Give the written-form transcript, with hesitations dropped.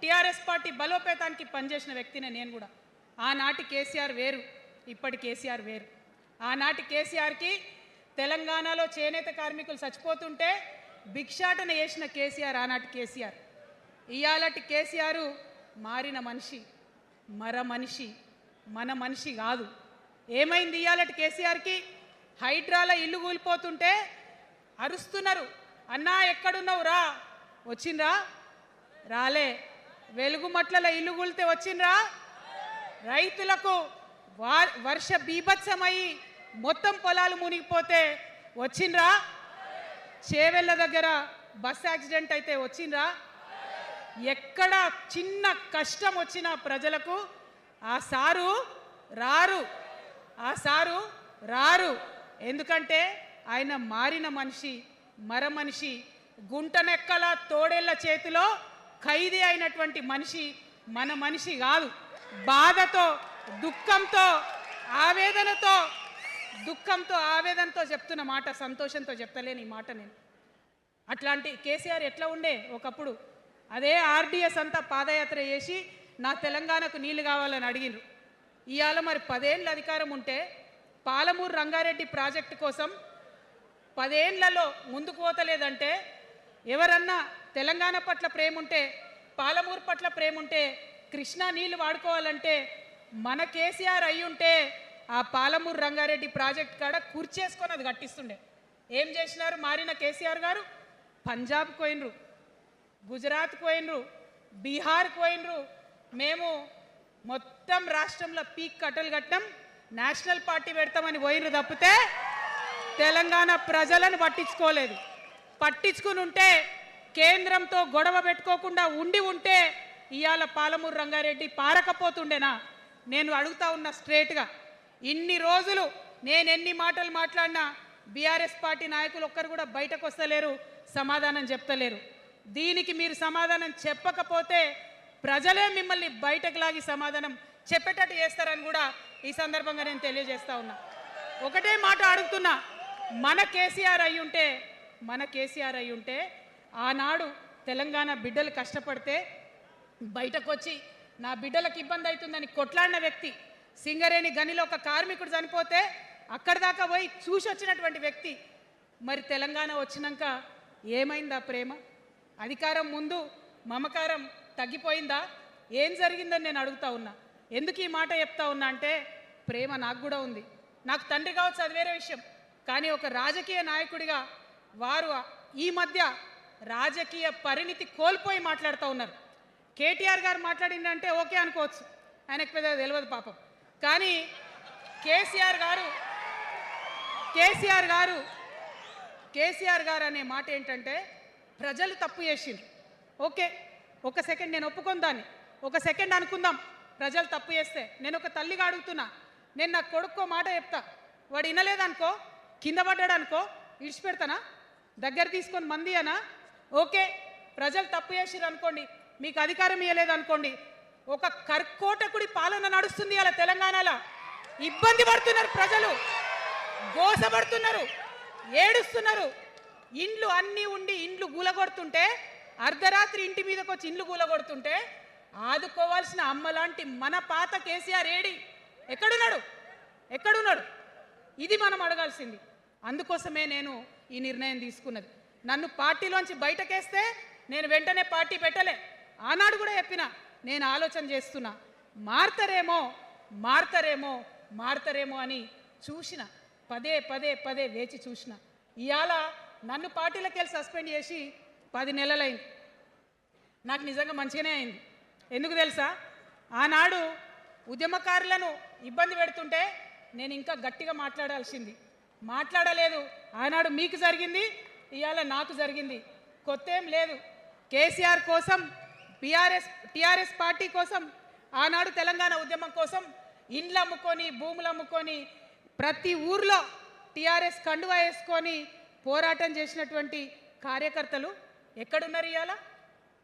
TRS party బలోపేతానికి పనిచేసిన వ్యక్తినే నేను కూడా. ఆనాటి కేసీఆర్ వేరు, ఇప్పటి కేసీఆర్ వేరు. ఆనాటి కేసీఆర్కి తెలంగాణలో చేనేత కార్మికులు చచ్చిపోతుంటే భిక్షాటన చేసిన కేసీఆర్ ఆనాటి కేసీఆర్. ఇయాలటి కేసీఆర్ మారిన మనిషి, మనిషి, మన మనిషి కాదు. ఏమైంది ఇయాలటి కేసీఆర్కి? హైడ్రాల ఇల్లు కూలిపోతుంటే అరుస్తున్నారు, అన్నా ఎక్కడున్నావు రా, వచ్చిండ్రా? రాలే. వెలుగుమట్ల ఇల్లు కూలితే వచ్చిండ్రా? రైతులకు వర్ష బీభత్సమయ్యి మొత్తం పొలాలు మునిగిపోతే వచ్చిండ్రా? చేవెళ్ళ దగ్గర బస్ యాక్సిడెంట్ అయితే వచ్చిండ్రా? ఎక్కడ చిన్న కష్టం వచ్చినా ప్రజలకు ఆ సారు రారు, ఆ సారు రారు. ఎందుకంటే ఆయన మారిన మనిషి, మనిషి, గుంటనెక్కల తోడేళ్ల చేతిలో ఖైదీ అయినటువంటి మనిషి, మన మనిషి కాదు. బాధతో, దుఃఖంతో, ఆవేదనతో చెప్తున్న మాట, సంతోషంతో చెప్తలేని ఈ మాట నేను. అట్లాంటి కేసీఆర్ ఎట్లా ఉండే ఒకప్పుడు? అదే ఆర్డీఎస్ అంతా పాదయాత్ర చేసి నా తెలంగాణకు నీళ్లు కావాలని అడిగినారు. ఇవాళ మరి 10 ఏళ్ళ అధికారం ఉంటే పాలమూరు రంగారెడ్డి ప్రాజెక్టు కోసం 10 ఏళ్లలో ముందుకు పోతలేదంటే, ఎవరన్నా తెలంగాణ పట్ల ప్రేమ ఉంటే, పాలమూరు పట్ల ప్రేమ ఉంటే, కృష్ణా నీళ్లు వాడుకోవాలంటే మన కేసీఆర్ అయి ఉంటే ఆ పాలమూరు రంగారెడ్డి ప్రాజెక్ట్ కాడ కూర్చేసుకొని అది కట్టిస్తుండే. ఏం చేసినారు మారిన కేసీఆర్ గారు? పంజాబ్ పోయినరు, గుజరాత్ పోయినరు, బీహార్ పోయినరు. మేము మొత్తం రాష్ట్రంలో పీక్ కట్టలు కట్టం, నేషనల్ పార్టీ పెడతామని పోయినరు తప్పితే తెలంగాణ ప్రజలను పట్టించుకోలేదు. పట్టించుకుని ఉంటే, కేంద్రంతో గొడవ పెట్టుకోకుండా ఉంటే ఇవాళ పాలమూరు రంగారెడ్డి పారకపోతుండేనా? నేను అడుగుతా ఉన్నా స్ట్రేట్గా. ఇన్ని రోజులు నేను ఎన్ని మాటలు మాట్లాడినా బీఆర్ఎస్ పార్టీ నాయకులు ఒక్కరు కూడా బయటకు వస్తలేరు, సమాధానం చెప్తలేరు. దీనికి మీరు సమాధానం చెప్పకపోతే ప్రజలే మిమ్మల్ని బయటకు లాగి సమాధానం చెప్పేటట్టు చేస్తారని కూడా ఈ సందర్భంగా నేను తెలియజేస్తా ఉన్నా. ఒకటే మాట అడుగుతున్నా, మన కేసీఆర్ అయి ఉంటే ఆనాడు తెలంగాణ బిడ్డలు కష్టపడితే బయటకు వచ్చి నా బిడ్డలకు ఇబ్బంది అవుతుందని కొట్లాడిన వ్యక్తి, సింగరేణి గనిలో ఒక కార్మికుడు చనిపోతే అక్కడి దాకా పోయి చూసి వచ్చినటువంటి వ్యక్తి. మరి తెలంగాణ వచ్చినాక ఏమైందా ప్రేమ? అధికారం ముందు మమకారం తగ్గిపోయిందా? ఏం జరిగిందని నేను అడుగుతా ఉన్నా. ఎందుకు ఈ మాట చెప్తా ఉన్నా అంటే, ప్రేమ నాకు కూడా ఉంది. నాకు తండ్రి కావచ్చు, అది వేరే విషయం. కానీ ఒక రాజకీయ నాయకుడిగా వారు ఈ మధ్య రాజకీయ పరిణితి కోల్పోయి మాట్లాడుతూ ఉన్నారు. కేటీఆర్ గారు మాట్లాడిందంటే ఓకే అనుకోవచ్చు, ఆయనకు పెద్దగా తెలియదు పాపం. కానీ కేసీఆర్ గారు అనే మాట ఏంటంటే, ప్రజలు తప్పు చేసిండ్రు. ఓకే, ఒక సెకండ్ నేను ఒప్పుకొని దాన్ని, ఒక సెకండ్ అనుకుందాం. ప్రజలు తప్పు చేస్తే నేను ఒక తల్లిగా అడుగుతున్నా, నేను నా కొడుక్కో మాట చెప్తా, వాడు వినలేదనుకో, కింద పడ్డాడు అనుకో, ఇడిచిపెడతానా? దగ్గర తీసుకొని మంది అనా? ఓకే, ప్రజలు తప్పు చేసిర్రు అనుకోండి, మీకు అధికారం ఇవ్వలేదు అనుకోండి, ఒక కర్కోటకుడి పాలన నడుస్తుంది అలా తెలంగాణలో. ఇబ్బంది పడుతున్నారు ప్రజలు, గోసపడుతున్నారు, ఏడుస్తున్నారు. ఇండ్లు అన్నీ ఉండి ఇండ్లు గూలగొడుతుంటే, అర్ధరాత్రి ఇంటి మీదకి వచ్చి ఇండ్లు గూలగొడుతుంటే ఆదుకోవాల్సిన అమ్మలాంటి మన పాత కేసీఆర్ ఏడి? ఎక్కడున్నాడు? ఇది మనం అడగాల్సింది. అందుకోసమే నేను ఈ నిర్ణయం తీసుకున్నది. నన్ను పార్టీలోంచి బయటకేస్తే నేను వెంటనే పార్టీ పెట్టలే. ఆనాడు కూడా చెప్పిన, నేను ఆలోచన చేస్తున్నా, మారతారేమో అని చూసిన, పదే వేచి చూసిన. ఇవాళ నన్ను పార్టీలోకి వెళ్ళి సస్పెండ్ చేసి 10 నెలలైంది. నాకు నిజంగా మంచిగానే అయింది. ఎందుకు తెలుసా? ఆనాడు ఉద్యమకారులను ఇబ్బంది పెడుతుంటే నేను ఇంకా గట్టిగా మాట్లాడలేదు. ఆనాడు మీకు జరిగింది, ఇవాళ నాకు జరిగింది. కొత్త ఏం లేదు. కేసీఆర్ కోసం, టీఆర్ఎస్ పార్టీ కోసం, ఆనాడు తెలంగాణ ఉద్యమం కోసం ఇండ్లు అమ్ముకొని, భూములు అమ్ముకొని, ప్రతి ఊర్లో టీఆర్ఎస్ కండువా వేసుకొని పోరాటం చేసినటువంటి కార్యకర్తలు ఎక్కడున్నారు ఇవాళ?